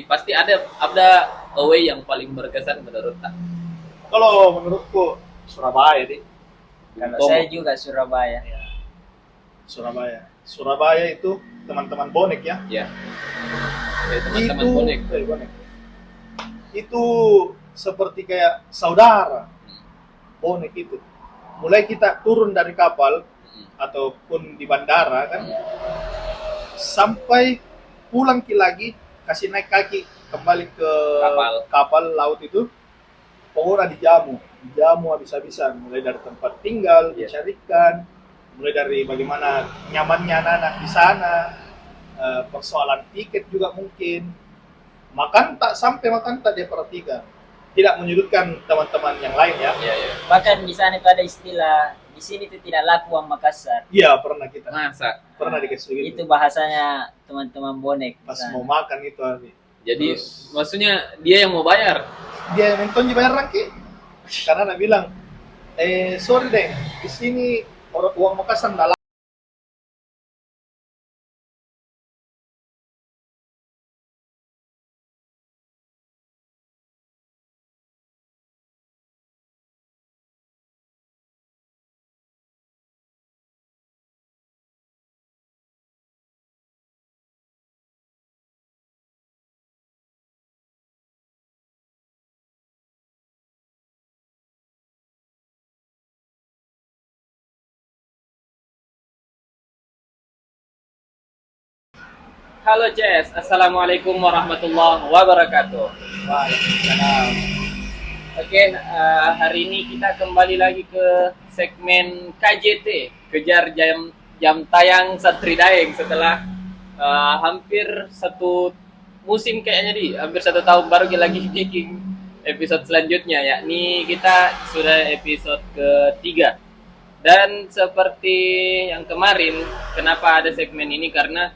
Pasti ada away yang paling berkesan menurut tak. Kalau menurutku Surabaya deh. Kalau Tomo. saya juga Surabaya. Ya, Surabaya. Surabaya itu teman-teman bonek ya. Ya. Oke, teman-teman Itu bonek. bonek. Itu seperti kayak saudara. Bonek itu. Mulai kita turun dari kapal ataupun di bandara kan, sampai pulang lagi kasih naik kaki kembali ke kapal laut itu, pokoknya dijamu habis-habisan, mulai dari tempat tinggal dicarikan, mulai dari bagaimana nyamannya anak-anak di sana, persoalan tiket juga mungkin, makan tak dia perhatikan, tidak menyudutkan teman-teman yang lain ya. Iya, iya. Bahkan di sana itu ada istilah, di sini itu tidak laku uang Makassar. Iya, pernah kita. Masa? Pernah dikasih gitu. Itu bahasanya teman-teman bonek. Pas mau makan itu Abi. Jadi Terus, maksudnya dia yang mau bayar. dia nonton dibayar lagi. Karena nak bilang, sorry deh, di sini uang Makassar nggak laku. Halo Jess, assalamualaikum warahmatullahi wabarakatuh. Waalaikumsalam. Oke, hari ini kita kembali lagi ke segmen KJT, kejar jam tayang Santri Daeng setelah hampir satu musim kayaknya hampir 1 tahun baru lagi bikin episode selanjutnya, yakni kita sudah episode ketiga. Dan seperti yang kemarin, kenapa ada segmen ini karena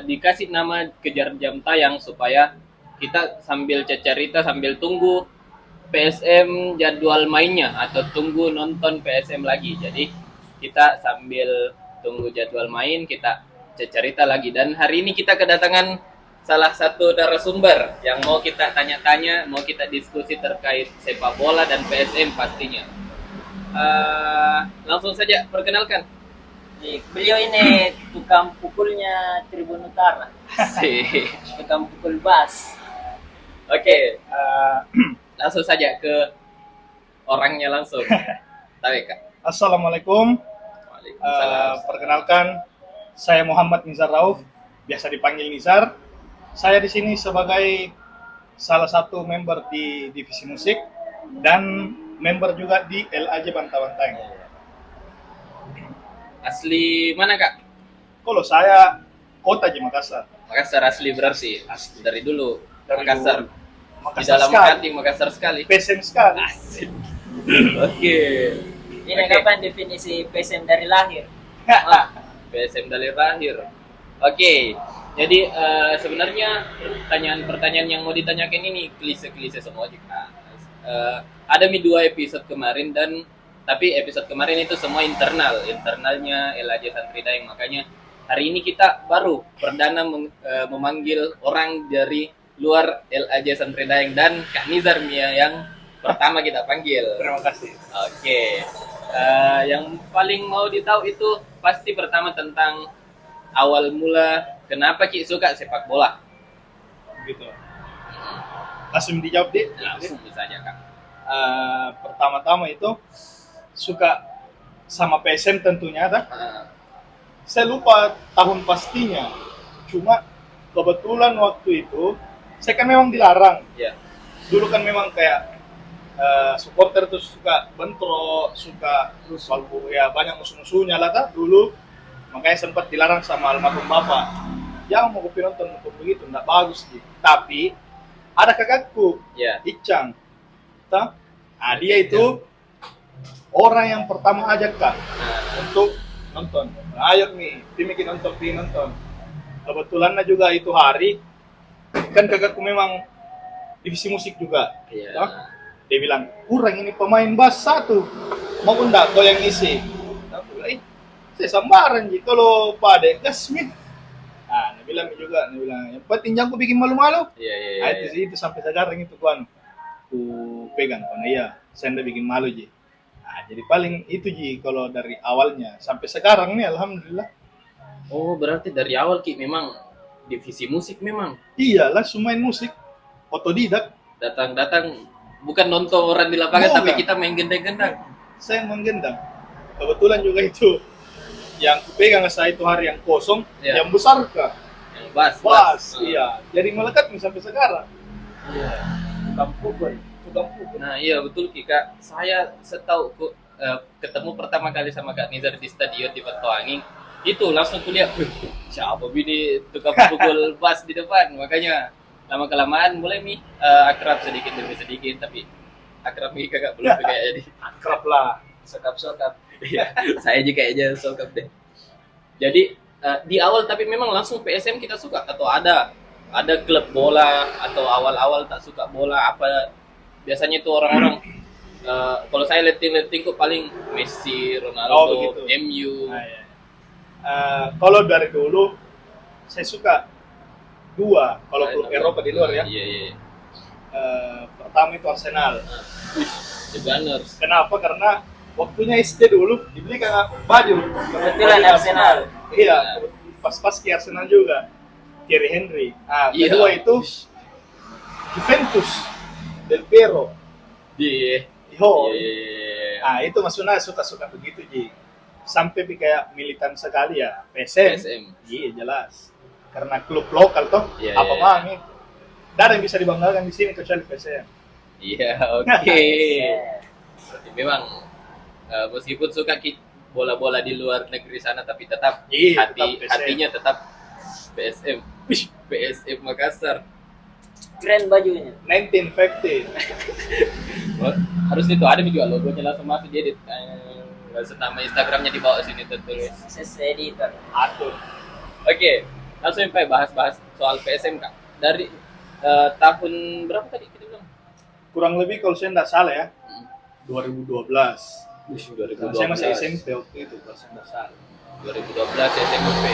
dikasih nama kejar jam tayang supaya kita sambil cerita sambil tunggu PSM jadwal mainnya atau tunggu nonton PSM lagi. Jadi kita sambil tunggu jadwal main kita cerita lagi. Dan hari ini kita kedatangan salah satu narasumber yang mau kita tanya-tanya, mau kita diskusi terkait sepak bola dan PSM pastinya. Langsung saja perkenalkan. Beliau ini tukang pukulnya Tribun Utara. Tukang pukul bas. Oke, langsung saja ke orangnya langsung. Tahu Kak? Assalamualaikum. Waalaikumsalam. Perkenalkan, saya Muhammad Nizar Rauf, biasa dipanggil Nizar. Saya di sini sebagai salah satu member di divisi musik dan member juga di LAJ Bantang-Bantang. Asli mana Kak? Kalau saya kota di Makassar. Makassar asli berarti. Asli. Dari dulu. Dari Makassar. dulu. Di Makassar dalam sekali. hati Makassar sekali. PSM sekali. Asik. Oke. Ini Oke. kapan definisi PSM dari lahir? PSM dari lahir. Oke. Jadi sebenarnya pertanyaan-pertanyaan yang mau ditanyakan ini klise-klise semua juga. Ada 2 episode kemarin tapi episode kemarin itu semua internalnya LAJ Santri Daeng. Makanya hari ini kita baru perdana memanggil orang dari luar LAJ Santri Daeng dan Kak Nizar Mia yang pertama kita panggil. Terima kasih. Oke. Yang paling mau ditahu itu pasti pertama tentang awal mula kenapa Ki suka sepak bola. Gitu. Langsung dijawab deh. Langsung saja Kak. Pertama-tama itu suka sama PSM tentunya, dah. Saya lupa tahun pastinya. Cuma kebetulan waktu itu saya kan memang dilarang. Ya. Dulu kan memang kayak supporter tuh suka bentrok, suka ya banyak musuh-musuhnya lah kak dulu. Makanya sempat dilarang sama almarhum bapak. Jangan mau kopi nonton begitu, enggak bagus sih. Tapi ada kakakku, Ya. Icang. Dia itu orang yang pertama ajak kak untuk nonton. Ayo nih, tim nonton. Kebetulan juga itu hari kan kakakku memang divisi musik juga. Iya. Dia bilang kurang ini pemain bass 1, mau enggak kau yang isi? Saya sambaran ji kalau pada gasmin. bilang juga, dia bilang, yang penting jangan ku bikin malu-malu. Iya, iya, Nah, iya. itu sampai sekarang itu ku pegang, karena iya, saya ndak bikin malu Ji. Nah, jadi paling itu Ji, kalau dari awalnya sampai sekarang nih, alhamdulillah. Oh, berarti dari awal Ki memang divisi musik memang Iyalah, semua main musik, otodidak. datang-datang bukan nonton orang di lapangan Bukan. tapi kita main gendang-gendang. Saya menggendang. Kebetulan juga itu yang kupegang saya itu hari yang kosong, Iya. yang besar kah? Yang bass. Bas, Ah. iya. Jadi melekat nih sampai sekarang. Iya. Tukang pukul. Nah, iya betul Ki Kak. Saya setahu ketemu pertama kali sama Kak Nizar di stadion di Batuangin. Itu langsung kuliah, siapa bini tukang pukul bass di depan. Makanya lama kelamaan mulai akrab sedikit demi sedikit, tapi akrab nih Kakak belum kayak jadi. Akrab lah. Sokap-sokap. Iya, saya juga kayaknya sokap deh. Jadi di awal tapi memang langsung PSM kita suka atau ada klub bola atau awal-awal tak suka bola apa biasanya itu orang-orang kalau saya letting kok paling Messi, Ronaldo, begitu. MU. Nah, iya. Kalau dari dulu saya suka dua kalau klub Eropa di luar ya. Iya, iya. Pertama itu Arsenal. The Gunners. Kenapa? Karena waktunya SD dulu dibelikan baju. Kebetulan Baju Arsenal. Iya, pas-pas ke Arsenal juga. Thierry Henry. Nah, Iya. kedua itu Juventus Del Piero. Iya. Yo. Iya. Nah, itu maksudnya suka-suka begitu, Ji. Sampai kayak militan sekali ya, PSM. PSM. Iya, jelas. Karena klub lokal toh, Iya, apa iya. mang itu. Tidak ada yang bisa dibanggakan di sini kecuali PSM. Iya, oke. Berarti memang meskipun suka bola-bola di luar negeri sana tapi tetap Iya, tetap PSM. hatinya tetap PSM. Wih, PSM Makassar. Keren bajunya. 1950. Oh, harus itu ada juga logonya langsung masuk dia langsung nama Instagramnya di bawah sini tertulis. Sukses editor. Atur. Oke, langsung sampai bahas-bahas soal PSM Kak. Dari tahun berapa tadi kita bilang? Kurang lebih kalau saya tidak salah ya, Hmm. 2012. Wih, Nah, saya masih SMP waktu itu kalau saya tidak salah. 2012 SMP.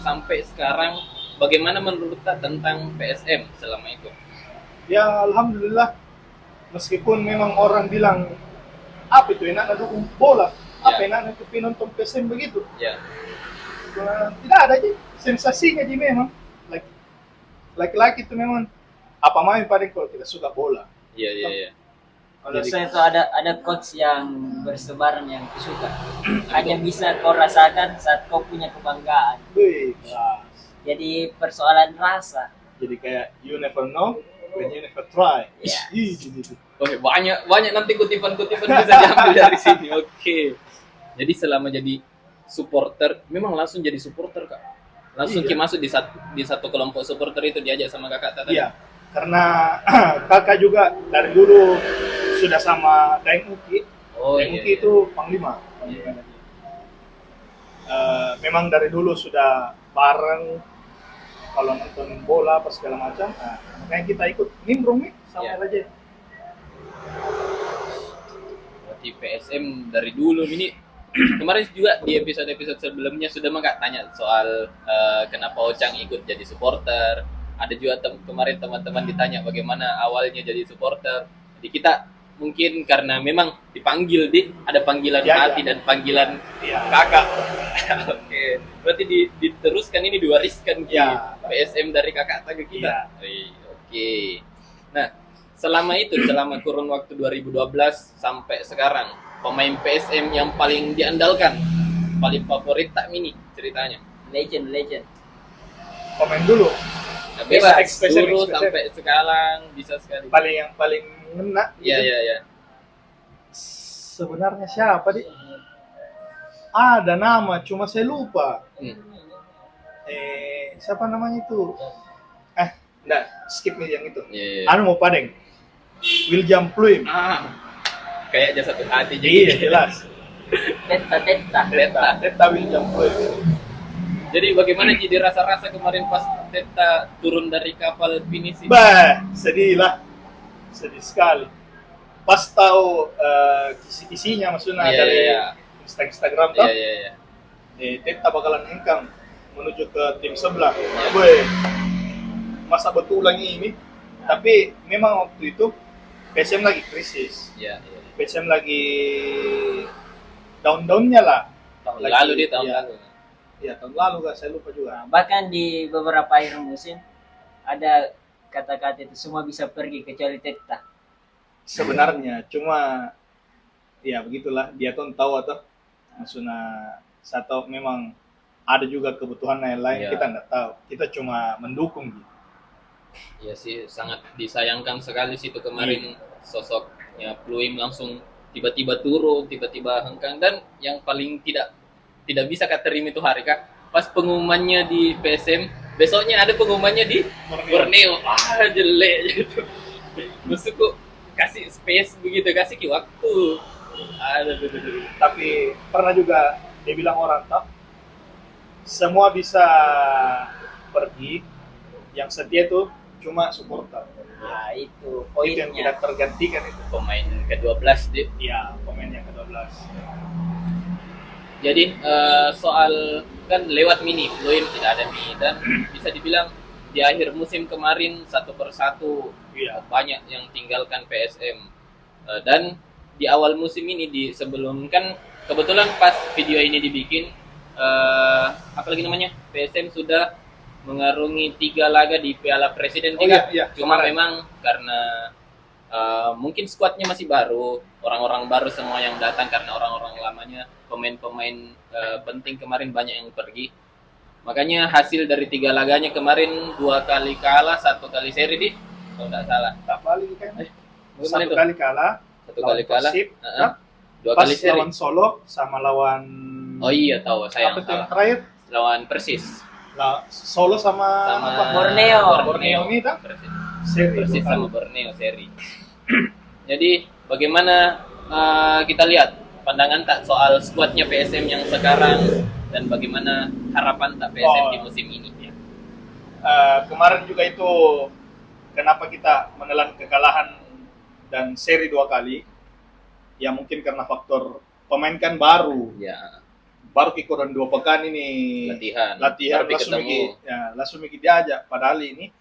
Sampai sekarang bagaimana menurut Kak tentang PSM selama itu? Ya alhamdulillah, meskipun memang orang bilang apa itu enak dukung bola, apa Ya. enak itu nonton PSM begitu. Ya. Tidak ada aja sensasinya di memang. Laki-laki itu memang apa main paling kalau tidak suka bola. Iya, iya, iya. Kalau Jadi- saya tuh ada quotes yang bersebaran yang kusuka. Hanya bisa kau rasakan saat kau punya kebanggaan. Wih, kelas. Jadi persoalan rasa. Jadi kayak you never know when you never try. Ya. Ih, gitu. Oke, banyak nanti kutipan-kutipan bisa diambil dari sini. Oke. Jadi selama jadi supporter, memang langsung jadi supporter Kak. Langsung Iya. masuk di satu kelompok supporter itu diajak sama kakak tadi. Iya, karena kakak juga dari dulu sudah sama Daeng Uki. Oh Daeng iya. Uki itu panglima. Memang dari dulu sudah bareng kalau nonton bola apa segala macam. Nah, makanya kita ikut nimbrung nih sama Iya. aja. Berarti PSM dari dulu ini kemarin juga di episode sebelumnya sudah Kak tanya soal kenapa Ocang ikut jadi supporter. Ada juga kemarin teman-teman ditanya bagaimana awalnya jadi supporter. Jadi kita mungkin karena memang dipanggil ada panggilan Ya, hati ya. dan panggilan Iya. kakak. Oke. Berarti diteruskan ini diwariskan ke Ya. PSM dari kakak ke kita. Iya. Wih, oke. Nah, selama kurun waktu 2012 sampai sekarang, pemain PSM yang paling diandalkan, paling favorit tak mini ceritanya. Legend. Komen dulu. Nah, bebas, Expression. dulu sampai sekarang bisa sekali. Yang paling ngena. Iya, gitu. iya, iya. Sebenarnya siapa di? Ada nama, cuma saya lupa. Hmm. Siapa namanya itu? Enggak, skip nih yang itu. Iya, iya. Anu mau padeng. William Pluim. Kayaknya satu hati jadi. Iya, jelas. Teta. Teta William Pluim. Jadi bagaimana jadi rasa-rasa kemarin pas Teta turun dari kapal pinisi? Bah, sedih lah. Sedih sekali. Pas tahu kisi-kisinya maksudnya Iya, dari iya. Instagram Iya, tuh, iya, iya. Teta bakalan hengkang. menuju ke tim sebelah. Gue masa betulan ini, tapi memang waktu itu PSM lagi krisis. Iya. PSM lagi down-downnya lah. Tahun Lagi, lalu dia tahun iya. lalu. Ya tahun lalu kan saya lupa juga. Bahkan di beberapa akhir musim ada kata-kata itu semua bisa pergi kecuali Teta. Sebenarnya cuma ya begitulah, dia tuh tahu atau maksudnya satu memang ada juga kebutuhan lain, Iya. kita nggak tahu, kita cuma mendukung gitu. Iya sih, sangat disayangkan sekali sih itu kemarin sosoknya Pluim langsung tiba-tiba turun, tiba-tiba hengkang, dan yang paling tidak bisa terima itu hari Kak, pas pengumumannya di PSM, besoknya ada pengumumannya di Borneo. Jelek gitu. Maksudku kasih space begitu, kasih waktu. Aduh. Tapi pernah juga dia bilang orang tak semua bisa pergi, yang setia tuh cuma supporter. Nah, itu Itu yang poinnya. tidak tergantikan itu. Pemain ke-12 dia. Iya, pemain yang ke-12. Jadi soal kan lewat mini, Pluim tidak ada mini, dan bisa dibilang di akhir musim kemarin satu persatu Iya. banyak yang tinggalkan PSM. Dan di awal musim ini, di sebelum kan kebetulan pas video ini dibikin, apalagi namanya, PSM sudah mengarungi 3 laga di Piala Presiden. Oh, iya, Cuma kemarin. memang karena mungkin skuadnya masih baru, orang-orang baru semua yang datang, karena orang-orang lamanya, pemain-pemain penting kemarin banyak yang pergi. Makanya hasil dari 3 laganya kemarin 2 kali kalah, 1 kali seri di, kalau nggak salah. Tak balik kan? Gimana Satu itu? kali kalah, 1 kali kalah, Persib, 2 pas kali seri. lawan Solo sama lawan Oh iya, tahu saya apa yang tuh yang salah. terakhir? Lawan Persis. Solo sama apa? Borneo. Borneo ini tak? Persis. Seri Persis 2 sama kali. Borneo seri. Jadi bagaimana kita lihat pandangan tak soal skuadnya PSM yang sekarang, dan bagaimana harapan tak PSM di musim ini? Kemarin juga itu kenapa kita menelan kekalahan dan seri 2 kali, ya mungkin karena faktor pemain kan baru Ya, baru ikutan 2 pekan ini latihan latihan baru langsung ketemu. langsung diajak, padahal ini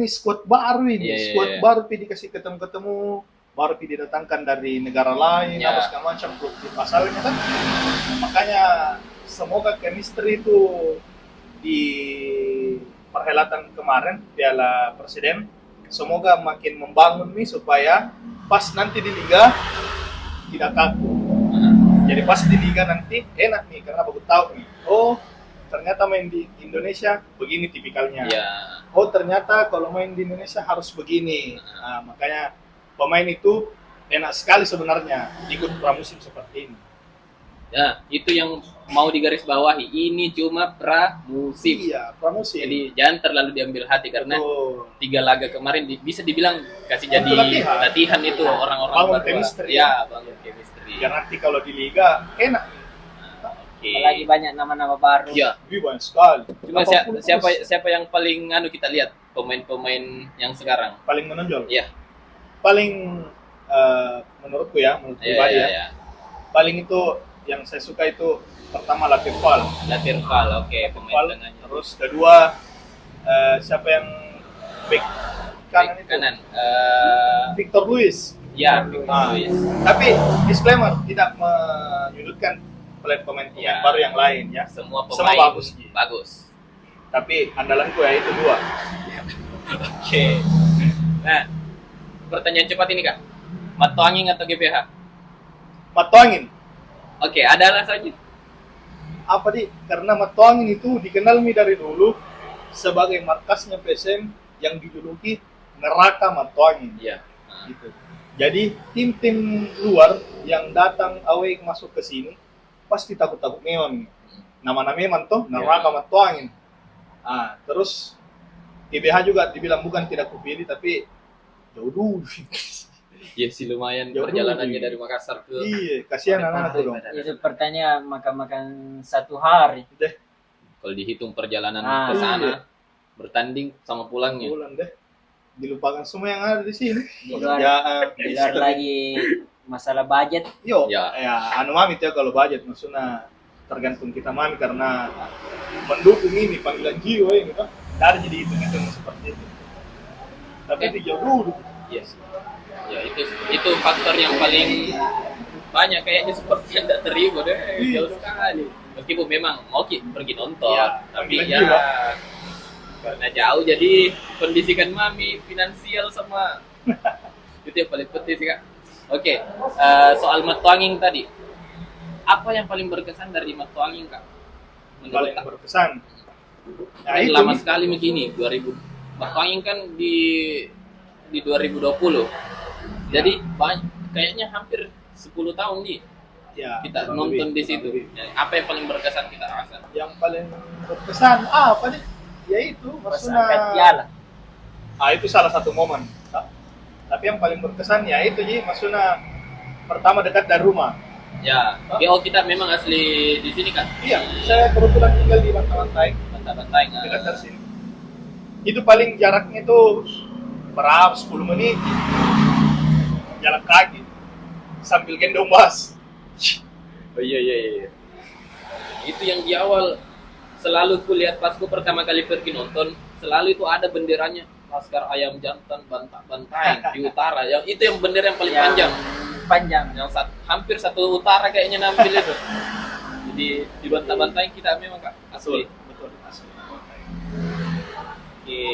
squad baru ini, Iya, squad iya. baru dikasih ketemu baru didatangkan dari negara lain, Ya. apa segala macam klub di pasalnya kan. Makanya semoga chemistry itu di perhelatan kemarin Piala Presiden semoga makin membangun nih, supaya pas nanti di liga tidak kaku. Jadi pas di liga nanti enak nih, karena baru tahu nih, oh ternyata main di Indonesia begini tipikalnya. Ya, Oh ternyata kalau main di Indonesia harus begini. Nah, makanya pemain itu enak sekali sebenarnya ikut pramusim seperti ini. ya, itu yang mau digarisbawahi. Ini cuma pramusim. Iya, pramusim. Jadi jangan terlalu diambil hati, karena Betul. 3 laga kemarin bisa dibilang kasih jadi Itu latihan. latihan itu orang-orang Bangun baru. chemistry. Ya, bangun chemistry. Biar nanti kalau di liga enak. Oke. Apalagi banyak nama-nama baru. Ya, Lebih banyak sekali. cuma 80 siapa yang paling kita lihat pemain-pemain yang sekarang? paling menonjol? Iya. Paling menurutku ya, menurut Iya, pribadi iya, ya. iya. Paling itu yang saya suka itu pertama Latifal. Latirval, oke, pemain Latifal. tengahnya. Terus kedua siapa yang back kanan itu? Kanan. Victor Luis. Ya, Victor Ah. Luis. Tapi disclaimer, tidak menyudutkan pemain Ya. baru yang lain ya. Semua Semua pemain bagus. bagus. Tapi andalanku ya itu 2. Oke. Nah, pertanyaan cepat ini Kak. Matoanging atau GPH? Matoangin. Oke, ada alasannya. Apa karena Matoangin itu dikenal dari dulu sebagai markasnya PSM yang dijuluki neraka Matoangin. Iya. Gitu. Jadi tim-tim luar yang datang away masuk ke sini pasti takut-takut memang. Nama-nama memang toh neraka Matoangin. Ah, terus GBH juga dibilang bukan tidak kupilih, tapi jauh dulu. Iya sih, lumayan Jauh perjalanannya dulu. dari Makassar ke Iya, kasihan anak-anak tuh dong. Itu pertanyaan makan-makan 1 hari. kalau dihitung perjalanan Ah, ke sana, iya. bertanding sama pulangnya. Bulan deh. Dilupakan semua yang ada di sini. Di luar- Pekerjaan, Di luar lagi masalah budget. Yo, Ya. anu amit ya kalau budget maksudnya tergantung kita mami karena mendukung ini panggilan jiwa ini kan dari jadi hitung seperti itu. Tapi itu jauh dulu. Yes. Ya itu faktor yang paling banyak kayaknya seperti yang tidak terima deh. Jauh sekali. Meskipun memang mau pergi nonton, Ya, tapi panggilan ya jiwa. karena jauh jadi kondisikan mami finansial sama itu yang paling penting sih kak. Oke, soal Matuanging tadi, apa yang paling berkesan dari Matuanging kak? Menurut Paling kak? berkesan. Nah, Kan itu lama nih. sekali begini, 2000 Matuanging kan di 2020, jadi kayaknya hampir 10 tahun nih Ya, kita kurang nonton lebih, di situ. kurang lebih. Ya, apa yang paling berkesan kita rasa? Yang paling berkesan apa nih? Ya itu Pas angkat maksudnya. piala. Itu salah satu momen. Tapi yang paling berkesan ya itu Ji, maksudnya pertama dekat dari rumah. Ya, oh kita memang asli di sini kan? Iya, saya kebetulan tinggal di Bantabantai, Bantai dekat dari sini. Itu paling jaraknya itu berapa? 10 menit jalan kaki sambil gendong bus. Oh iya. Itu yang di awal selalu kulihat pas ku pertama kali pergi nonton, selalu itu ada benderanya Laskar Ayam Jantan Bantai di utara. Yang itu yang bendera yang paling panjang. Panjang. Yang hampir satu utara kayaknya nampil itu. Jadi di Bantai kita memang kak asli. Betul, asli. Oke.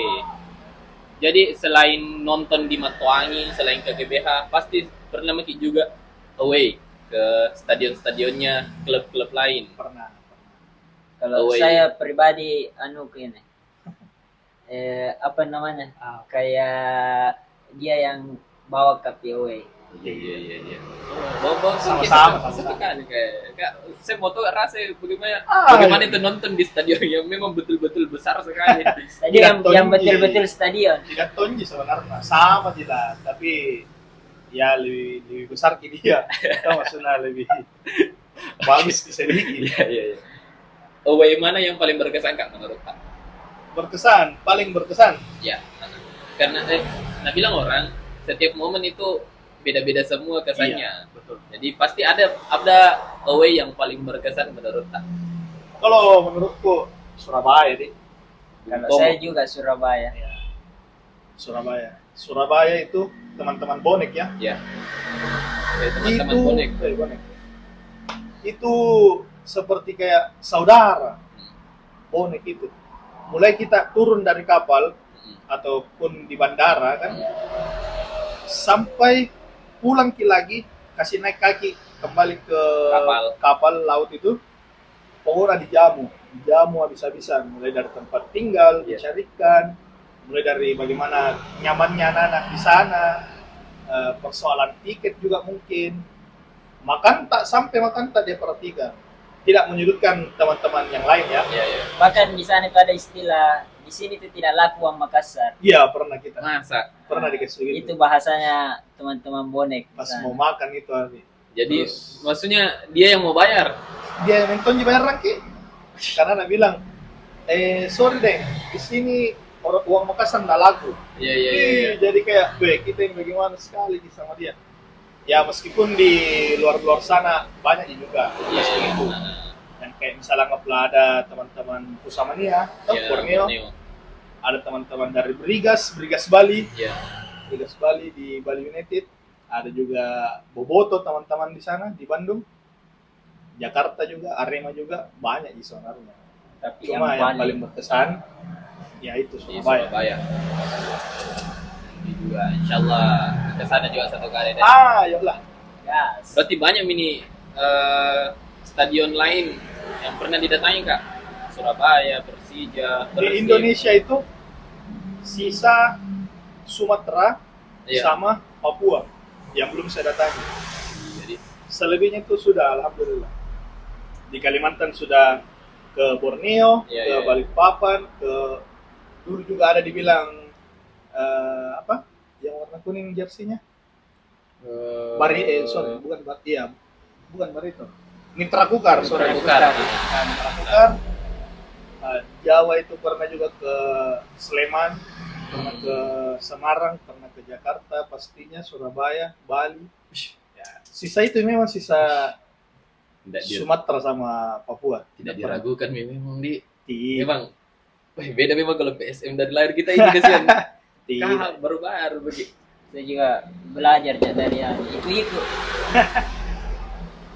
Jadi selain nonton di Matuanging, selain ke GBH, pasti pernah Maki juga away ke stadion-stadionnya klub-klub lain. Pernah. Kalau Away. saya pribadi ini apa namanya? Kayak dia yang bawa ke POA. Iya. Bawa Sama-sama. satu kali kayak saya mau tahu rasa bagaimana Ah, bagaimana iya. itu nonton di stadion yang memang betul-betul besar sekali. Stadion Tidak yang tinggi. betul-betul stadion. Tidak tonji sebenarnya, sama tidak, tapi ya lebih besar ke dia. Itu maksudnya lebih bagus sedikit. Iya. Away mana yang paling berkesan kak menurut kak? Berkesan, paling berkesan. Ya, karena nah bilang orang setiap momen itu beda-beda semua kesannya. Iya, betul. Jadi pasti ada away yang paling berkesan menurut kak. Kalau menurutku Surabaya deh. Kalau Tomo. saya juga Surabaya. Ya. Surabaya itu teman-teman bonek ya. Ya. Teman-teman Itu bonek. bonek. Itu seperti kayak saudara. Bonek itu. Mulai kita turun dari kapal ataupun di bandara kan, sampai pulang lagi kasih naik kaki kembali ke kapal laut itu, pokoknya dijamu habis-habisan, mulai dari tempat tinggal dicarikan, mulai dari bagaimana nyamannya anak-anak di sana, persoalan tiket juga mungkin, makan tak dia perhatikan, tidak menyudutkan teman-teman yang lain ya. Iya. Bahkan di sana itu ada istilah, di sini itu tidak laku uang Makassar. Iya, pernah kita. Masa. Pernah dikasih gitu. Itu bahasanya teman-teman bonek. Pas Sana. mau makan itu hari. Jadi maksudnya dia yang mau bayar. Dia yang nonton dibayar lagi. Karena dia bilang, sorry deh, di sini uang Makassar nggak laku. Iya. Jadi kayak, kita yang bagaimana sekali sama dia. Ya meskipun di luar sana banyak juga seperti itu. Yang kayak misalnya nggak ada teman-teman Pusamania, Borneo, ada teman-teman dari Brigas Bali, Brigas Bali di Bali United, ada juga Boboto teman-teman di sana di Bandung, Jakarta juga, Arema juga banyak di sebenarnya. Tapi Cuma yang paling berkesan ya itu Surabaya. Ini juga insyaallah ke sana juga satu kali deh. Yalah. Gas. Berarti banyak mini stadion lain yang pernah didatangi kak? Surabaya, Persija, Di Indonesia itu sisa Sumatera sama Papua yang belum saya datangi. Jadi Selebihnya itu sudah, alhamdulillah. Di Kalimantan sudah ke Borneo, ke Balikpapan, dulu juga ada dibilang yang warna kuning jersinya? Bukan Barito. Mitra Kukar, Mitra Kukar. Mitra Kukar. Jawa itu pernah juga ke Sleman, pernah ke Semarang, pernah ke Jakarta, pastinya Surabaya, Bali. Ya, sisa itu memang sisa Sumatera sama Papua. Tidak diragukan memang Tidak. memang beda memang kalau PSM dari lahir kita ini kasihan. Tidak. Baru-baru begitu. Saya juga belajar ya dari yang itu.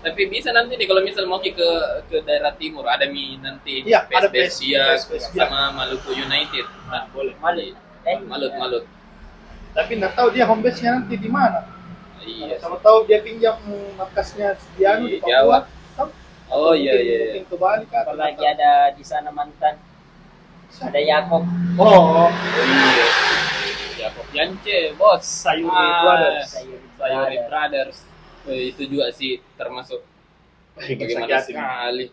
Tapi bisa nanti nih kalau misal mau ke daerah timur ada nanti Iya, ada PSBS Siak PSBS sama Maluku United. Nah, boleh. Malut. Tapi nggak tahu dia home base-nya nanti di mana. Iya. Kalau tahu dia pinjam markasnya di Di Papua. Oh iya. Mungkin ke Bali kan. Apalagi ada di sana mantan. Ada Yakob. Oh, Iya. Yakob Yance, bos. Sayuri Brothers. Sayuri Brothers. Itu juga sih termasuk Bikin bagaimana sakit hati. sekali.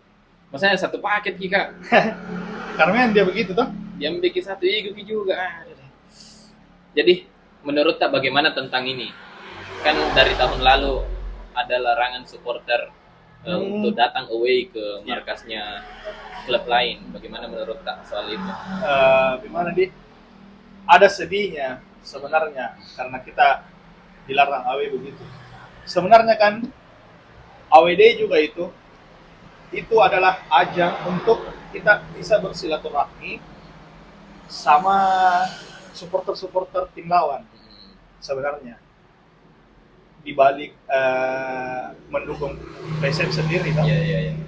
Maksudnya satu paket Kika. Karena dia begitu toh. Dia bikin satu iguki juga. Jadi menurut tak bagaimana tentang ini? Kan dari tahun lalu ada larangan supporter untuk datang away ke markasnya klub lain. Bagaimana menurut tak soal itu? Gimana di? Ada sedihnya sebenarnya karena kita dilarang away begitu. Sebenarnya kan AWD juga itu adalah ajang untuk kita bisa bersilaturahmi sama supporter-supporter tim lawan sebenarnya di balik mendukung PSM sendiri kan? Iya.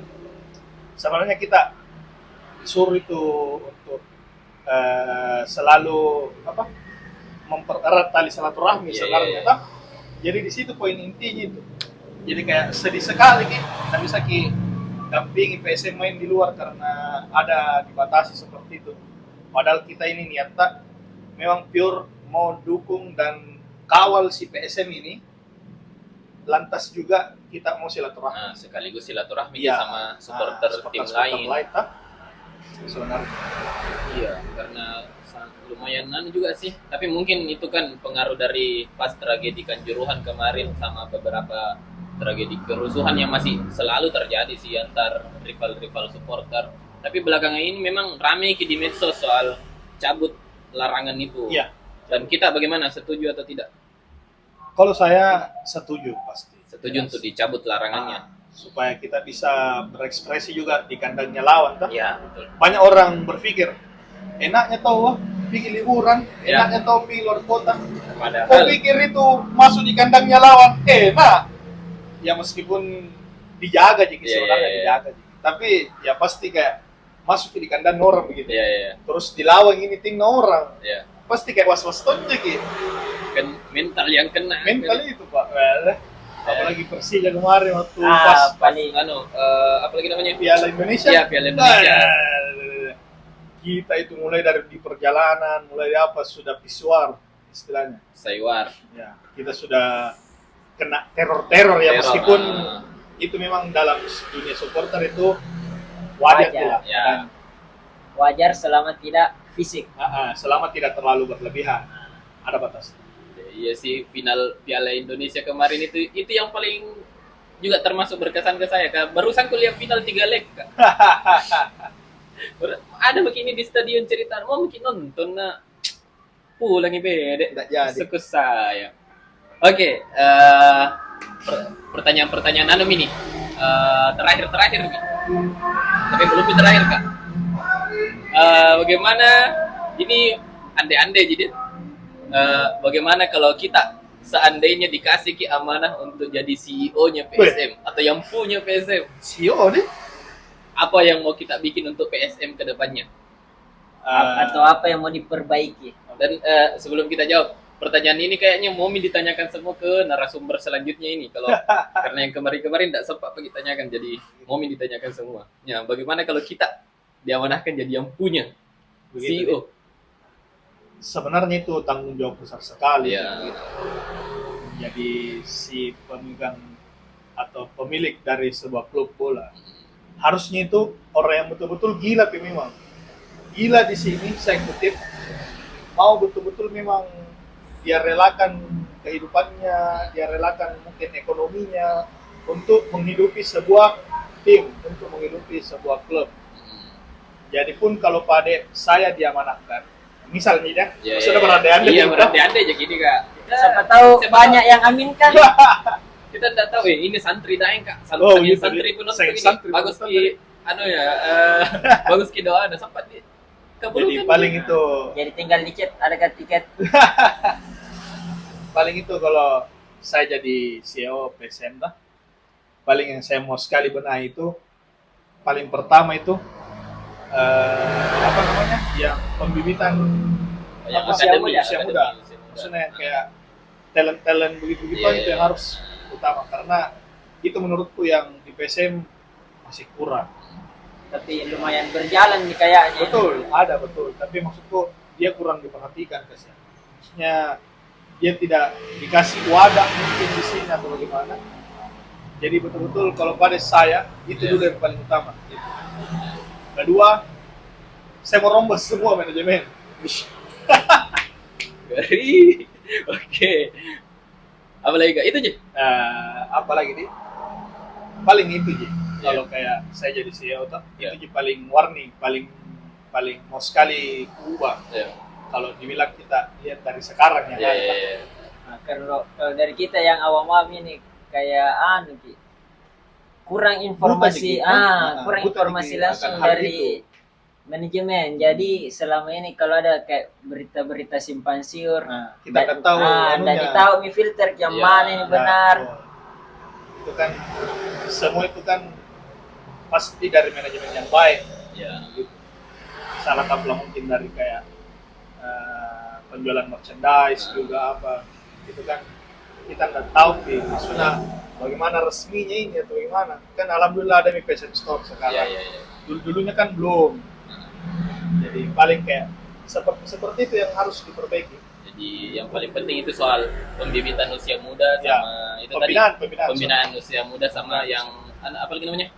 Sebenarnya kita suruh itu untuk selalu mempererat tali silaturahmi sebenarnya kan? Jadi di situ poin intinya itu. Jadi kayak sedih sekali kita bisa dampingi PSM main di luar karena ada dibatasi seperti itu. Padahal kita ini niatnya memang pure mau dukung dan kawal si PSM ini. Lantas juga kita mau silaturahmi. Nah, sekaligus silaturahmi Ya, sama supporter tim lain. Sebenarnya. Iya, karena lumayan juga sih. Tapi mungkin itu kan pengaruh dari pas tragedi Kanjuruhan kemarin sama beberapa tragedi kerusuhan yang masih selalu terjadi sih antar rival-rival supporter. Tapi belakangan ini memang ramai di medsos soal cabut larangan itu. Iya. Dan kita bagaimana, setuju atau tidak? Kalau saya setuju pasti. Setuju untuk dicabut larangannya. Supaya kita bisa berekspresi juga di kandangnya lawan kan? Iya, betul. Banyak orang berpikir enaknya tahu pergi liburan, Ya. enaknya tahu pergi luar kota. Padahal Kau pikir itu masuk di kandangnya lawan enak? Ya meskipun dijaga jika sebenarnya dijaga. Tapi ya pasti kayak masuk di kandang orang begitu. Iya. Terus dilawan ini tim orang. Iya. Pasti kayak was-was tonjek gitu. Kan mental yang kena. Mental itu Pak. Apalagi Persija kemarin waktu paling apalagi namanya? Piala Indonesia. Iya, Piala Indonesia. Kita itu mulai dari di perjalanan, mulai apa sudah pisuar istilahnya. Saywar. Ya, kita sudah kena teror-teror ya, meskipun nah. itu memang dalam dunia supporter itu wajar. Wajar. Ya. Dan wajar selama tidak fisik. selama tidak terlalu berlebihan. Ada batas. Iya sih, final Piala Indonesia kemarin itu yang paling juga termasuk berkesan ke saya. Kak. Barusan kuliah final 3 leg, Kak. Ada begini di stadion cerita, mau mungkin nonton na pulang beda. Tidak jadi. Sukus saya. Oke, pertanyaan-pertanyaan ini terakhir nih. Tapi belum terakhir Kak. Bagaimana ini andai-andai jadi bagaimana kalau kita seandainya dikasih amanah untuk jadi CEO-nya PSM atau yang punya PSM? CEO nih? Apa yang mau kita bikin untuk PSM ke depannya? Atau apa yang mau diperbaiki? Dan sebelum kita jawab, pertanyaan ini kayaknya mau ditanyakan semua ke narasumber selanjutnya ini. Kalau karena yang kemarin tidak sempat ditanyakan, jadi mau ditanyakan semua. Ya, bagaimana kalau kita diamanahkan jadi yang punya Begitu, CEO? Sebenarnya itu tanggung jawab besar sekali. Ya. Jadi si pemegang atau pemilik dari sebuah klub bola harusnya itu orang yang betul-betul gila memang. Gila di sini saya kutip, mau betul-betul memang dia relakan kehidupannya, dia relakan mungkin ekonominya untuk menghidupi sebuah tim, untuk menghidupi sebuah klub. Jadi pun kalau pada saya diamanahkan, misalnya sudah berandai-andai. Iya, berandai-andai aja gini Kak. Siapa tahu banyak yang aminkan. kita enggak tahu ya ini santri daeng Kak. Oh, Santri gitu, santri gitu. pun nonton Saya ini. santri Bagus nonton ki anu ya bagus ki doa ada sempat di Jadi paling itu Jadi tinggal dicet ada kan tiket. paling itu kalau saya jadi CEO PSM dah, paling yang saya mau sekali benahi itu paling pertama itu apa namanya yang pembibitan yang apa, akademi, usia muda. Maksudnya kayak talent begitu Iya, itu iya. yang harus utama karena itu menurutku yang di PSM masih kurang. Tapi lumayan berjalan nih kayaknya. Betul, ada betul. Tapi maksudku dia kurang diperhatikan kasihan. Maksudnya dia tidak dikasih wadah mungkin di sini atau bagaimana. Jadi betul-betul kalau pada saya itu Iya. dulu yang paling utama. Gitu. Kedua, saya mau rombos semua manajemen. Gari. Oke. Apa lagi Kak? Itu aja. Apa lagi nih? Paling itu Ji. Iya. Kalau kayak saya jadi CEO tuh, Iya. itu Ji paling warni, paling mau sekali ubah. Ya. Kalau dibilang kita lihat dari sekarang ya. Ya, ya, ya. Nah, kalau dari kita yang awam-awam ini kayak anu Ki, kurang informasi, Buta dikit. kurang Buta informasi dikit langsung akan hal dari itu. manajemen. Jadi selama ini kalau ada kayak berita-berita simpang siur, Nah, kita nggak tahu nggak anunya. ditahu nih filter yang Iya. mana ini benar. Nah, itu kan semua itu kan pasti dari manajemen yang baik. Ya. Gitu. Salah kaprah mungkin dari kayak penjualan merchandise juga apa itu kan kita nggak tahu sih maksudnya bagaimana resminya ini atau gimana kan alhamdulillah ada di PSM Store Ya, sekarang ya, ya. dulunya kan belum jadi paling kayak seperti itu yang harus diperbaiki Jadi yang paling penting itu soal pembibitan usia muda Ya. sama itu pembinaan pembinaan usia muda sama yang apa lagi namanya?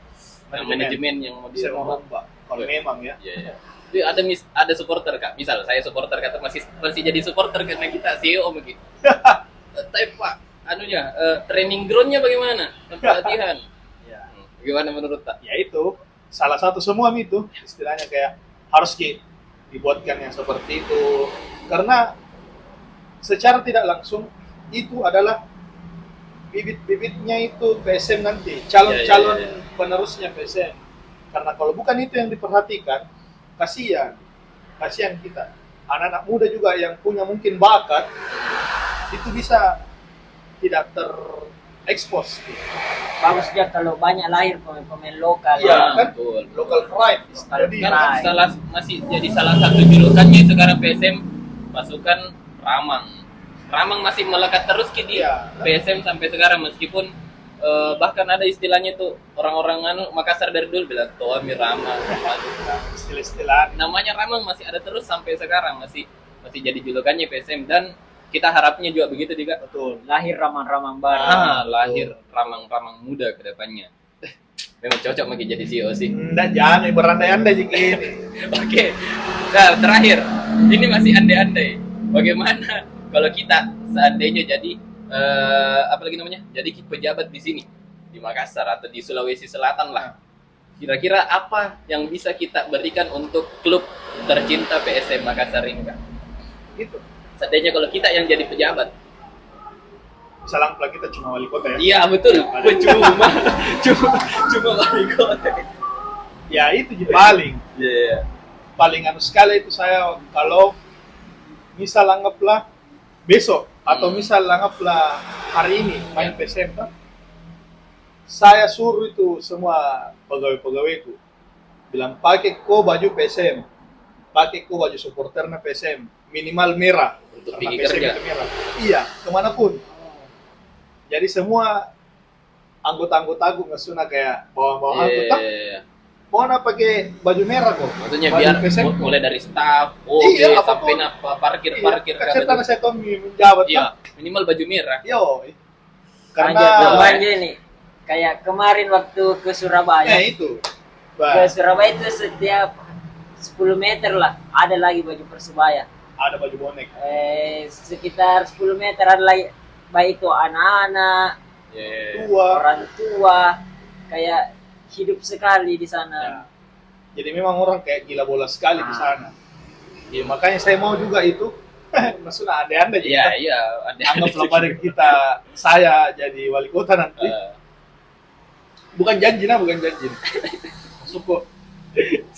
Yang manajemen yang mau bisa dirombak. merubah kalau Ya. memang ya Iya, iya. Itu ada supporter Kak. Misal saya supporter kata masih jadi supporter karena kita CEO begitu. Tapi Pak, anunya training ground-nya bagaimana? Tempat latihan. ya Gimana menurut Pak? ya itu salah satu semua itu istilahnya kayak harus dibuatkan yang seperti itu karena secara tidak langsung itu adalah bibit-bibitnya itu PSM nanti calon-calon Ya, ya, ya. penerusnya PSM karena kalau bukan itu yang diperhatikan kasihan kita anak-anak muda juga yang punya mungkin bakat itu bisa tidak terekspos Bagus dia kalau banyak lahir pemain-pemain lokal. Iya, kan? betul. local pride jadi Nah, Masih jadi salah satu julukannya sekarang PSM pasukan Ramang. Ramang masih melekat terus di Iya. PSM sampai sekarang meskipun bahkan ada istilahnya tuh orang-orang Makassar dari dulu bilang Toami Ramang. istilah-istilah Namanya Ramang masih ada terus sampai sekarang masih jadi julukannya PSM dan kita harapnya juga begitu juga. betul lahir ramang-ramang baru. Lahir Ramang-Ramang muda ke depannya. Memang cocok bagi jadi CEO sih. Nggak, jangan berandai-andai gini. Oke, nah terakhir, ini masih andai-andai. Bagaimana kalau kita seandainya jadi apa lagi namanya? Jadi pejabat di sini di Makassar atau di Sulawesi Selatan lah. Kira-kira apa yang bisa kita berikan untuk klub tercinta PSM Makassar ini, Kak? Gitu. Seandainya kalau kita yang jadi pejabat. Salang pula kita cuma wali kota ya. Iya betul. Cuma wali kota. Ya itu paling. Iya. Paling anu sekali itu saya kalau misal anggaplah besok atau misal anggaplah hari ini main PSM kan, saya suruh itu semua pegawai-pegawaiku bilang pakai ko baju PSM, pakai ko baju supporternya PSM, minimal merah Untuk karena pergi PSM kerja. itu merah. Iya, kemanapun. Jadi semua anggota-anggotaku nggak suka kayak bawa-bawa anggota. Iya. Mau pakai baju merah kok. Maksudnya Baju biar PSM. mulai dari staff, Iya, sampai apapun. parkir Kan saya tanah saya Tommy menjawab. Iya, minimal baju merah. Yo. Karena Karena aja nih. Kayak kemarin waktu ke Surabaya. itu. Ke Surabaya itu setiap 10 meter lah ada lagi baju Persebaya. Ada baju bonek. Sekitar 10 meter ada lagi baik itu anak-anak, Iya. Tua. orang tua, kayak hidup sekali di sana. Ya. Jadi memang orang kayak gila bola sekali di Ah. sana. Ya, makanya saya mau juga itu Maksudnya ada Iya, iya. Anggaplah pada kita, saya jadi wali kota nanti. Bukan janji. Suku.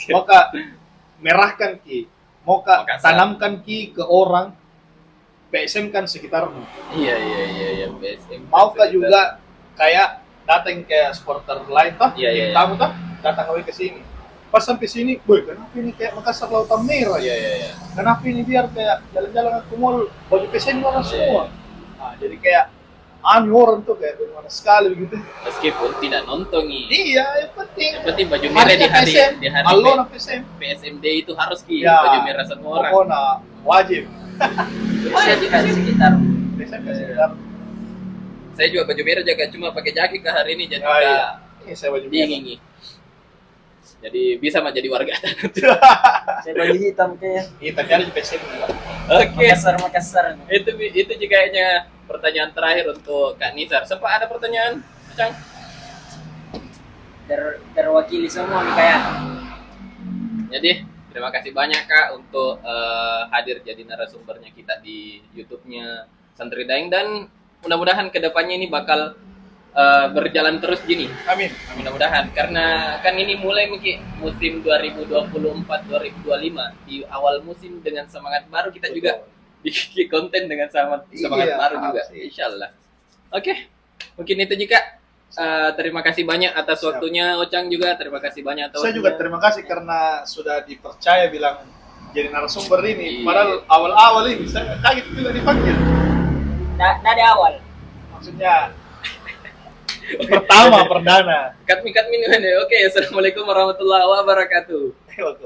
Maka merahkan ki, maka Makassar. tanamkan ki ke orang, PSM kan sekitarmu. Iya, PSM. Maukah juga kayak datang kayak supporter lain toh, Iya. tamu toh, datang ke sini. Pas sampai sini, boy, kenapa ini kayak Makassar Lautan Merah? Iya. Kenapa ini biar kayak jalan-jalan ke mall, baju PSM orang Iya. semua. Nah, jadi kayak orang tuh kayak bagaimana sekali begitu. Meskipun tidak nonton nih. Iya, yang penting. Yang penting baju merah di hari Alona PSM. PSMD itu harus ki Ya, baju merah semua orang. pokoknya wajib. Saya juga di sekitar. PSM kasih sekitar. Saya juga baju merah jaga cuma pakai jaket ke hari ini jadi Oh, iya. Ini saya baju merah. dingin nih. Jadi bisa mah jadi warga. Saya baju hitam kayaknya. Iya, tapi ada di PSM. Oke. Makassar. Itu kayaknya pertanyaan terakhir untuk Kak Nizar. Sempat ada pertanyaan, Cang? Terwakili semua nih kayak. Jadi terima kasih banyak Kak untuk hadir jadi narasumbernya kita di YouTube-nya Santri Daeng, dan mudah-mudahan kedepannya ini bakal berjalan terus gini. Amin. Mudah-mudahan karena kan ini mulai mungkin musim 2024-2025 di awal musim dengan semangat baru, kita juga bikin konten dengan semangat Iya, baru juga, pasti. insyaallah. Oke, mungkin itu jika terima kasih banyak atas Siap. waktunya, Ocang juga terima kasih banyak atas Saya juga terima kasih karena sudah dipercaya bilang jadi narasumber Iya. ini. Padahal awal-awal ini saya kaget juga dipanggil. Dari awal. Maksudnya pertama perdana. Cut me. Oke, assalamualaikum warahmatullahi wabarakatuh. Waktu